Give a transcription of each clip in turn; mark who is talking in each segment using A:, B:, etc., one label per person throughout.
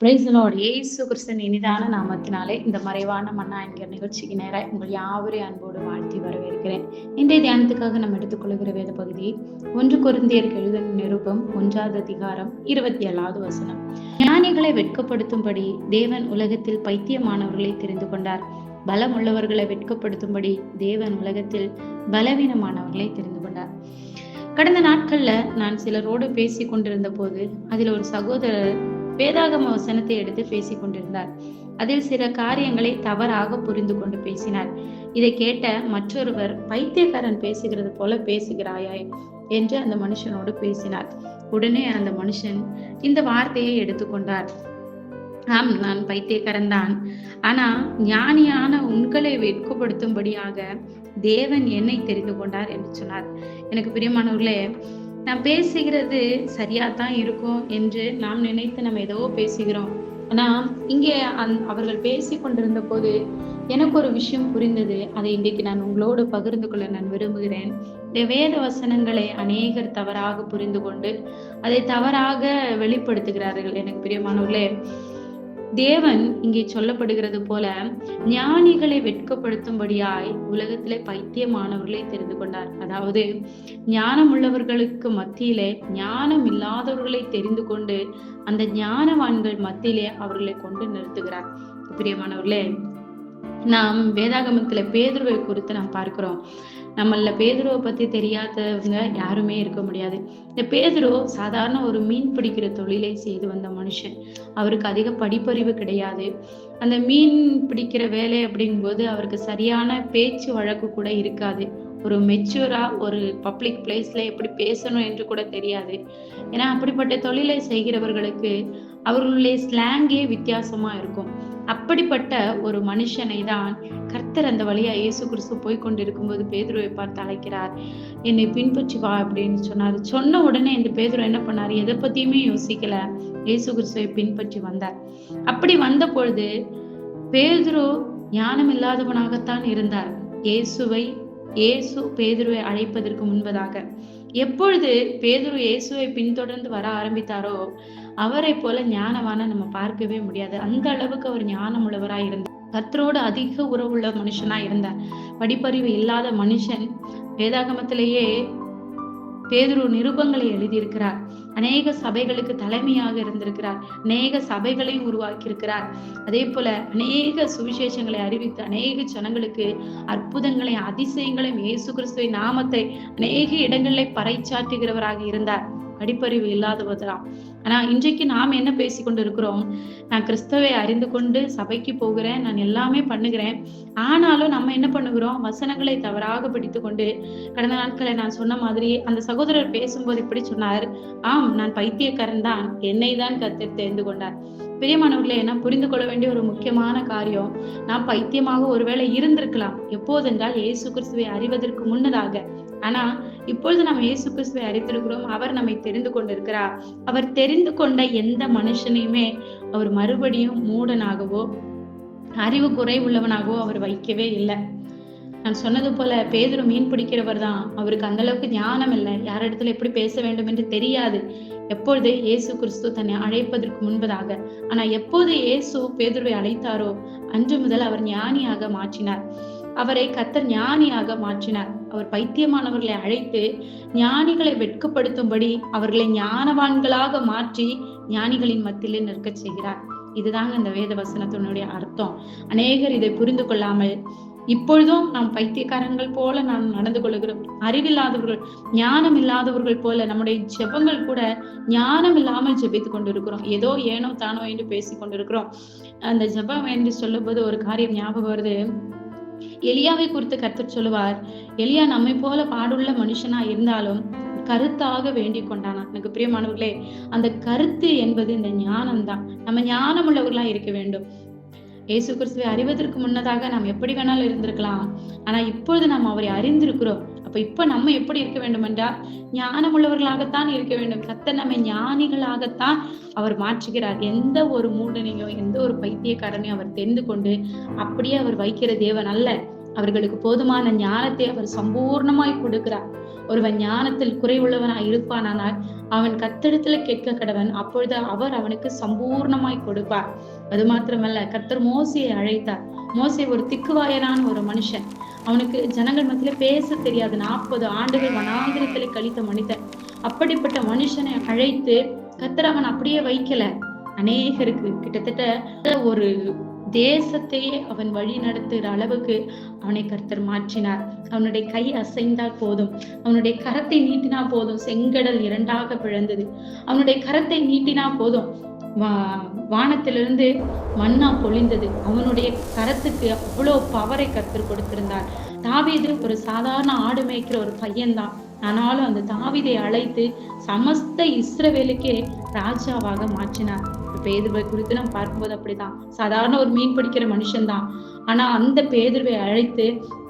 A: Praise the Lord. இயேசு கிறிஸ்துவின் இனிதான நாமத்தினாலே இந்த மறைவான மன்னா என்கிற நிகழ்ச்சிக்கு நேராக உங்கள் யாவரையும் அன்போடு வாழ்த்தி வரவேற்கிறேன். இன்றைய தியானத்துக்காக நம்ம எடுத்துக்கொள்கிற வேத பகுதி 1 கொரிந்தியருக்கு எழுதின நிருபம் 1வது அதிகாரம் 27வது வசனம். ஞானிகளை வெட்கப்படுத்தும்படி தேவன் உலகத்தில் பைத்தியமானவர்களை தெரிந்து கொண்டார். பலம் உள்ளவர்களை வெட்கப்படுத்தும்படி தேவன் உலகத்தில் பலவீனமானவர்களை தெரிந்து கொண்டார். கடந்த நாட்கள்ல நான் சிலரோடு பேசி கொண்டிருந்த போது அதில் ஒரு சகோதரர் வேதாகம வசனத்தை எடுத்து பேசிக் கொண்டிருந்தார். அதில் சில காரியங்களை தவறாக புரிந்து கொண்டு பேசினார். இதை கேட்ட மற்றொருவர், பைத்தியக்காரன் பேசுகிறது போல பேசுகிறாயாய் என்று அந்த மனுஷனோடு பேசினார். உடனே அந்த மனுஷன் இந்த வார்த்தையை எடுத்துக்கொண்டார். ஆம், நான் பைத்தியக்காரன் தான், ஆனா ஞானியான உங்களை வெட்கப்படுத்தும்படியாக தேவன் என்னை தெரிந்து கொண்டார் என்று சொன்னார். எனக்கு பிரியமானவர்களே, நாம் பேசுகிறது சரியாத்தான் இருக்கும் என்று நாம் நினைத்து நம்ம ஏதோ பேசுகிறோம். ஆனா இங்கே அவர்கள் பேசி கொண்டிருந்த போது எனக்கு ஒரு விஷயம் புரிந்தது. அதை இன்றைக்கு நான் உங்களோடு பகிர்ந்து கொள்ள நான் விரும்புகிறேன். இந்த வேத வசனங்களை அநேகர் தவறாக புரிந்து கொண்டு அதை தவறாக வெளிப்படுத்துகிறார்கள். எனக்கு பிரியமானவர்களே, தேவன் இங்கே சொல்லப்படுகிறது போல ஞானிகளை வெட்கப்படுத்தும்படியாய் உலகத்திலே பைத்தியமானவர்களை தெரிந்து கொண்டார். அதாவது ஞானம் உள்ளவர்களுக்கு மத்தியிலே ஞானம் இல்லாதவர்களை தெரிந்து கொண்டு அந்த ஞானவான்கள் மத்தியிலே அவர்களை கொண்டு நிறுத்துகிறார். பிரியமானவர்களே, நாம் வேதாகமத்துல பேதுருவை குறித்து நாம் பார்க்கிறோம். நம்மள பேதுருவை பத்தி தெரியாதவங்க யாருமே இருக்க முடியாது. இந்த பேதுரு சாதாரண ஒரு மீன் பிடிக்கிற தொழிலை செய்து வந்த மனுஷன். அவருக்கு அதிக படிப்பறிவு கிடையாது. அந்த மீன் பிடிக்கிற வேலை அப்படிங்கும்போது அவருக்கு சரியான பேச்சு வழக்கு கூட இருக்காது. ஒரு மெச்சூரா ஒரு பப்ளிக் பிளேஸ்ல எப்படி பேசணும் என்று கூட தெரியாது. ஏன்னா அப்படிப்பட்ட தொழிலை செய்கிறவர்களுக்கு அவர்களுடைய ஸ்லாங்கே வித்தியாசமா இருக்கும். அப்படிப்பட்ட ஒரு மனுஷனை தான் கர்த்தர் அந்த வழியா இயேசு கிறிஸ்து போய்கொண்டிருக்கும் போது பேதுருவை பார்த்து அழைக்கிறார். என்னை பின்பற்றி வா அப்படின்னு சொன்னார். சொன்ன உடனே இந்த பேதுரு என்ன பண்ணாரு? எதை பத்தியுமே யோசிக்கல, இயேசு கிறிஸ்துவை பின்பற்றி வந்தார். அப்படி வந்த பொழுது பேதுரு ஞானம் இல்லாதவனாகத்தான் இருந்தார். இயேசு பேதுருவை அழைப்பதற்கு முன்பதாக எப்பொழுது பேதுரு இயேசுவை பின்தொடர்ந்து வர ஆரம்பித்தாரோ அவரை போல ஞானவான நம்ம பார்க்கவே முடியாது. அந்த அளவுக்கு அவர் ஞானம் உள்ளவராய் இருந்தார். கர்த்தரோடு அதிக உறவுள்ள மனுஷனா இருந்தார். படிப்பறிவு இல்லாத மனுஷன். வேதாகமத்திலேயே பேதுரு நிருபங்களை எழுதியிருக்கிறார். அநேக சபைகளுக்கு தலைமையாக இருந்திருக்கிறார். அநேக சபைகளையும் உருவாக்கி இருக்கிறார். அதே போல அநேக சுவிசேஷங்களை அறிவித்து அநேக ஜனங்களுக்கு அற்புதங்களை அதிசயங்களையும் இயேசு கிறிஸ்துவின் நாமத்தை அநேக இடங்களிலே பறைச்சாற்றுகிறவராக இருந்தார். படிப்பறிவு இல்லாதவர்தான். ஆனா இன்றைக்கு நாம் என்ன பேசிக்கொண்டு இருக்கிறோம்? நான் கிறிஸ்துவை அறிந்து கொண்டு சபைக்கு போகிறேன், நான் எல்லாமே பண்ணுகிறேன். ஆனாலும் நம்ம என்ன பண்ணுகிறோம்? வசனங்களை தவறாக பிடித்து கொண்டு, கடந்த நாட்களை நான் சொன்ன மாதிரி அந்த சகோதரர் பேசும்போது இப்படி சொன்னார், ஆம், நான் பைத்தியக்காரன் தான், என்னை தான் கர்த்தர் தெரிந்து கொண்டார். பிரியமானவர்களே, என்ன புரிந்து கொள்ள வேண்டிய ஒரு முக்கியமான காரியம், நாம் பைத்தியமாக ஒருவேளை இருந்திருக்கலாம். எப்போதென்றால் இயேசு கிறிஸ்துவை அறிவதற்கு முன்னதாக. ஆனா இப்பொழுது நாம் இயேசு கிறிஸ்துவை அறிந்திருக்கிறோம். அவர் நம்மை தெரிந்து கொண்டிருக்கிறார். அவர் தெரிந்து கொண்ட எந்த மனுஷனையுமே அவர் மறுபடியும் மூடனாகவோ அறிவு குறைவுள்ளவனாகவோ அவர் வைக்கவே இல்லை. நான் சொன்னது போல பேதுரு மீன் பிடிக்கிறவர் தான். அவருக்கு அந்த அளவுக்கு ஞானம் இல்லை. யாரிடத்துல எப்படி பேச வேண்டும் என்று தெரியாது. எப்பொழுது இயேசு கிறிஸ்து தன்னை அழைப்பதற்கு முன்பதாக. ஆனா எப்போது இயேசு பேதுருவை அழைத்தாரோ அன்று முதல் அவர் ஞானியாக மாற்றினார். அவரை கர்த்தர் ஞானியாக மாற்றினார். அவர் பைத்தியமானவர்களை அழைத்து ஞானிகளை வெட்கப்படுத்தும்படி அவர்களை ஞானவான்களாக மாற்றி ஞானிகளின் மத்தியிலே நிற்க செய்கிறார். இதுதாங்க இந்த வேத வசனத்தினுடைய அர்த்தம். அநேகர் இதை புரிந்து கொள்ளாமல் இப்பொழுதும் நாம் பைத்தியக்காரங்கள் போல நாம் நடந்து கொள்கிறோம். அறிவில்லாதவர்கள், ஞானம் இல்லாதவர்கள் போல நம்முடைய ஜெபங்கள் கூட ஞானம் இல்லாமல் ஜெபித்துக் கொண்டிருக்கிறோம். ஏதோ ஏனோ தானோ என்று பேசி கொண்டிருக்கிறோம். அந்த ஜெபம் என்று சொல்லும் போது ஒரு காரியம் ஞாபகம் வருது. எலியாவை குறித்து கர்த்தர் சொல்லுவார், எலியா நம்மை போல பாடுள்ள மனுஷனா இருந்தாலும் கருத்தாக வேண்டிக் கொண்டானா. எனக்கு பிரியமானவர்களே, அந்த கருத்து என்பது இந்த ஞானம் தான். நம்ம ஞானம் உள்ளவர்களா இருக்க வேண்டும். இயேசு கிறிஸ்துவை அறிவதற்கு முன்னதாக நாம் எப்படி வேணாலும் இருந்திருக்கலாம். ஆனா இப்பொழுது நாம் அவரை அறிந்திருக்கிறோம். அப்ப இப்ப நம்ம எப்படி இருக்க வேண்டும் என்றால் ஞானம் உள்ளவர்களாகத்தான் இருக்க வேண்டும். கர்த்தர் நம்மை ஞானிகளாகத்தான் அவர் மாற்றுகிறார். எந்த ஒரு மூடனையோ எந்த ஒரு பைத்தியக்காரனையோ அவர் தெரிந்து கொண்டு அப்படியே அவர் வைக்கிற தேவன் அல்ல. அவர்களுக்கு போதுமான ஞானத்தை அவர் சம்பூர்ணமாய் கொடுக்கிறார். ஒருவன் ஞானத்தில் குறைவுள்ளவனாய் இருப்பானால் அவன் கர்த்தரிடத்துல கேட்க கடவன், அப்பொழுது அவர் அவனுக்கு சம்பூர்ணமாய் கொடுப்பார். அது மாத்திரமல்ல, கர்த்தர் மோசேயை அழைத்தார். மோசே ஒரு திக்குவாயனான ஒரு மனுஷன். அவனுக்கு ஜனங்கள் மத்தியில பேச தெரியாது. 40 ஆண்டுகள் வனாந்திரத்திலே கழித்த மனிதன். அப்படிப்பட்ட மனுஷனை அழைத்து கர்த்தர் அவன் அப்படியே வைக்கல. அநேகருக்கு கிட்டத்தட்ட ஒரு தேசத்தையே அவன் வழி நடத்துகிற அளவுக்கு அவனை கர்த்தர் மாற்றினார். அவனுடைய கை அசைந்தால் போதும், அவனுடைய கரத்தை நீட்டினா போதும், செங்கடல் 2ஆக பிளந்தது. அவனுடைய கரத்தை நீட்டினா போதும், வானத்திலிருந்து மன்னா பொழிந்தது. அவனுடைய கரத்துக்கு அவ்வளோ பவரை கர்த்தர் கொடுத்திருந்தார். தாவீது ஒரு சாதாரண ஆடு மேய்க்கிற ஒரு பையன்தான். ஆனாலும் அந்த தாவீதை அழைத்து சமஸ்த இஸ்ரவேலுக்கே ராஜாவாக மாற்றினார். பேதுருவை குறித்து நாம் பார்க்கும்போது அப்படிதான். சாதாரண ஒரு மீன் பிடிக்கிற மனுஷன்தான். ஆனா அந்த பேதுருவை அழைத்து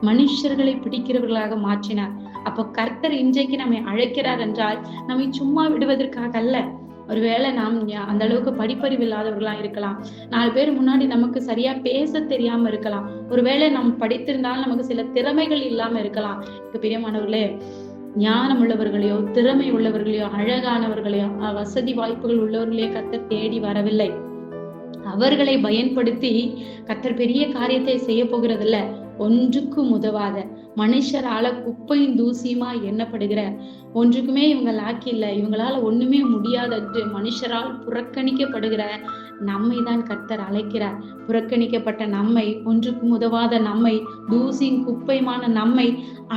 A: மனுஷர்களை பிடிக்கிறவர்களாக மாற்றினார். அப்போ கர்த்தர் இன்றைக்கு நம்மை அழைக்கிறார் என்றால் நம்மை சும்மா விடுவதற்காக அல்ல. ஒருவேளை நாம் அந்த அளவுக்கு படிப்பறிவு இல்லாதவர்களா இருக்கலாம். 4 பேர் முன்னாடி நமக்கு சரியா பேச தெரியாம இருக்கலாம். ஒருவேளை நாம் படித்திருந்தாலும் நமக்கு சில திறமைகள் இல்லாம இருக்கலாம். பிரியமானவர்களே, ஞானம் உள்ளவர்களையோ, திறமை உள்ளவர்களையோ, அழகானவர்களையோ, வசதி வாய்ப்புகள் உள்ளவர்களையோ கர்த்தர் தேடி வரவில்லை. அவர்களை பயன்படுத்தி கர்த்தர் பெரிய காரியத்தை செய்ய போகிறதில்ல. ஒன்றுக்கும் உதவாத மனுஷரால குப்பையும் தூசியுமா எண்ணப்படுகிற, ஒன்றுக்குமே இவங்க லாக்கி இல்லை, இவங்களால ஒண்ணுமே முடியாதன்று மனுஷரால் புறக்கணிக்கப்படுகிற நம்மை தான் கர்த்தர் அழைக்கிறார். புறக்கணிக்கப்பட்ட நம்மை, ஒன்றுக்கும் உதவாத நம்மை, தூசியும் குப்பையுமான நம்மை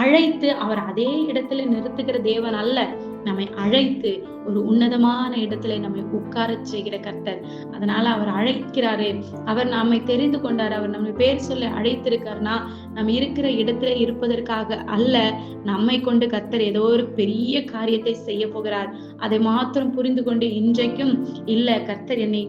A: அழைத்து அவர் அதே இடத்துல நிறுத்துகிற தேவன் அல்ல. நம்மை அழைத்து ஒரு உன்னதமான இடத்துல நம்மை உட்கார செய்கிற கர்த்தர். அதனால அவர் அழைக்கிறாரு. அவர் நம்மை தெரிந்து கொண்டார். அவர் நம்ம பேர் சொல்லி அழைத்திருக்காருன்னா நம்ம இருக்கிற இடத்துல இருப்பதற்காக அல்ல. நம்மை கொண்டு கர்த்தர் ஏதோ ஒரு பெரிய காரியத்தை செய்ய போகிறார். அதை மாத்திரம் புரிந்து கொண்டு இன்றைக்கும் இல்ல, கர்த்தர் என்னை,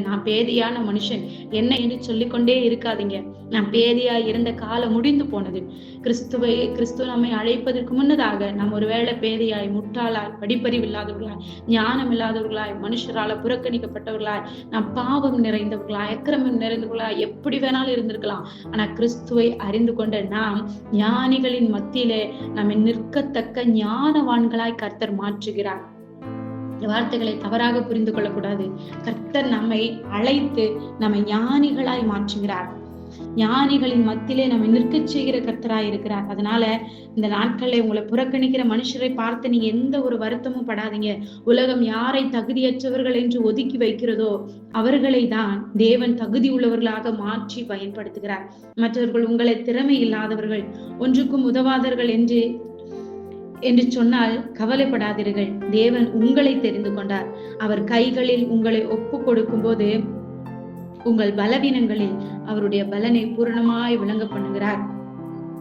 A: நான் பேதியான மனுஷன் என்ன என்று சொல்லிக்கொண்டே இருக்காதீங்க. நான் பேதியா இருந்த காலம் முடிந்து போனது. கிறிஸ்துவ நம்மை அழைப்பதற்கு முன்னதாக நாம் ஒருவேளை பேதியாய், முட்டாளாய், படிப்பறிவு இல்லாதவர்களாய், ஞானம் இல்லாதவர்களாய், மனுஷரால புறக்கணிக்கப்பட்டவர்களாய், நாம் பாவம் நிறைந்தவர்களாய், அக்கிரமம் நிறைந்தவர்களாய் எப்படி வேணாலும் இருந்திருக்கலாம். ஆனா கிறிஸ்துவை அறிந்து கொண்ட நாம் ஞானிகளின் மத்தியிலே நம்மை நிற்கத்தக்க ஞானவான்களாய் கர்த்தர் மாற்றுகிறார். வார்த்தைகளை தவறாக புரிந்து கொள்ளக்கூடாது. கர்த்தர் நம்மை அழைத்து நம்மை ஞானிகளாய் மாற்றுகிறார். ஞானிகளின் மத்தியிலே நம்மை நிற்கச் செய்கிற கர்த்தராய் இருக்கிறார். அதனால இந்த நாட்களில் உங்களை புறக்கணிக்கிற மனுஷரை பார்த்து நீங்க எந்த ஒரு வருத்தமும் படாதீங்க. உலகம் யாரை தகுதியற்றவர்கள் என்று ஒதுக்கி வைக்கிறதோ அவர்களை தான் தேவன் தகுதி உள்ளவர்களாக மாற்றி பயன்படுத்துகிறார். மற்றவர்கள் உங்களை திறமை இல்லாதவர்கள், ஒன்றுக்கும் உதவாதவர்கள் என்று சொன்னால் கவலைப்படாதீர்கள். தேவன் உங்களை தெரிந்து கொண்டார். அவர் கைகளில் உங்களை ஒப்பு கொடுக்கும் போது உங்கள் பலவீனங்களில் அவருடைய பலனை பூரணமாய் விளங்க பண்ணுகிறார்.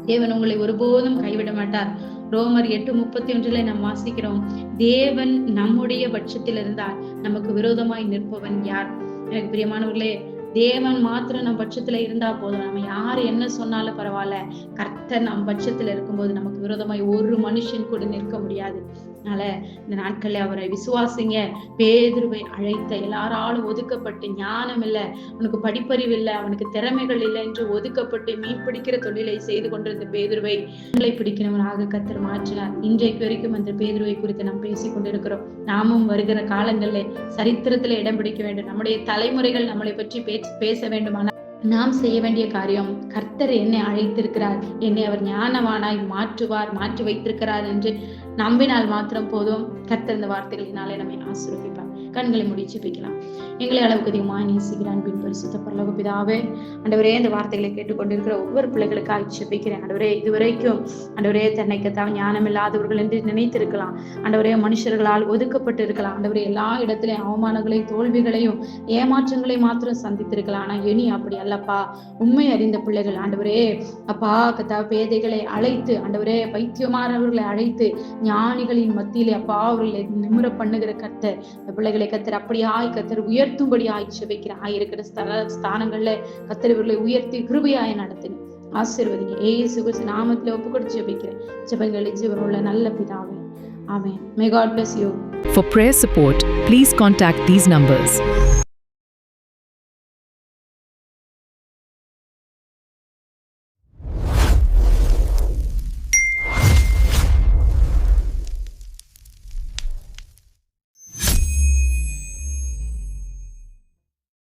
A: தேவன் உங்களை ஒருபோதும் கைவிட மாட்டார். ரோமர் 8:31 நாம் வாசிக்கிறோம், தேவன் நம்முடைய பட்சத்தில் இருந்தால் நமக்கு விரோதமாய் நிற்பவன் யார்? எனக்கு பிரியமானவர்களே, தேவன் மாத்திரம் நம் பட்சத்துல இருந்தா போதும். நம்ம யாரு என்ன சொன்னாலும் பரவாயில்ல, கர்த்தர் நம் பட்சத்துல இருக்கும்போது நமக்கு விரோதமாய் ஒரு மனுஷன் கூட நிற்க முடியாது. அதனால இந்த நாட்கள்ல அவரை விசுவாசிங்க. பேதுருவை அழைத்த எல்லாராலும் ஒதுக்கப்பட்டு, ஞானம் இல்லை, அவனுக்கு படிப்பறிவு இல்லை, அவனுக்கு திறமைகள் இல்லை என்று ஒதுக்கப்பட்டு மீன் பிடிக்கிற தொழிலை செய்து கொண்டிருந்த பேதுருவை பிடிக்கிறவனாக கர்த்தர் மாற்றினார். இன்றைக்கு வரைக்கும் அந்த பேதுருவை குறித்து நாம் பேசிக் கொண்டிருக்கிறோம். நாமும் வருகிற காலங்களிலே சரித்திரத்துல இடம் பிடிக்க வேண்டும். நம்முடைய தலைமுறைகள் நம்மளை பற்றி பேச வேண்டுமானால் நாம் செய்ய வேண்டிய காரியம், கர்த்தர் என்னை அழைத்திருக்கிறார், என்னை அவர் ஞானவானாய் மாற்றுவார், மாற்றி வைத்திருக்கிறார் என்று நம்பினால் மாத்திரம் போதும். கர்த்தர் இந்த வார்த்தைகளினாலே நம்மை ஆசீர்வதிப்பார். கண்களை மூடி ஜெபிக்கலாம். எங்களை அளவுக்கு அதிகமாக நேசிக்கிற அன்பின் பரிசுத்த பரலோக பிதாவே, ஆண்டவரே, இந்த வார்த்தைகளை கேட்டுக்கொண்டிருக்கிற ஒவ்வொரு பிள்ளைகளுக்காக ஜெபிக்கிறேன். ஆண்டவரே, இதுவரைக்கும் ஆண்டவரே தன்னைக்கத்தான் ஞானம் இல்லாதவர்கள் என்று நினைத்திருக்கலாம். ஆண்டவரே, மனுஷர்களால் ஒதுக்கப்பட்டு இருக்கலாம். ஆண்டவரே, எல்லா இடத்திலையும் அவமானங்களையும் தோல்விகளையும் ஏமாற்றங்களையும் மாத்திரம் சந்தித்திருக்கலாம். ஆனா இனி அப்படி அல்லப்பா, உண்மை அறிந்த பிள்ளைகள் ஆண்டவரே அப்பா கத்தா பேதைகளை அழைத்து, ஆண்டவரே பைத்தியமானவர்களை அழைத்து ஞானிகளின் மத்தியிலே அப்பா அவர்களை நிமிர பண்ணுகிற கர்த்தர், இந்த பிள்ளைகளை கர்த்தர் அப்படியாய் கர்த்தர் உயர்த்தும்படியாய் ஜெபிக்கிற ஆயிருக்கிற ஸ்தானங்கள்ல கர்த்தர் இவர்களை உயர்த்தி கிருபையாய் நடத்தின ஆசீர்வதிங்க. இயேசு கிறிஸ்து நாமத்திலே ஒப்பு கொடுத்து ஜெபிக்கிறேன். ஜெபங்களை ஜீவனுள்ள நல்ல பிதாவே, ஆமென். May God bless you.
B: For prayer support, please contact these numbers.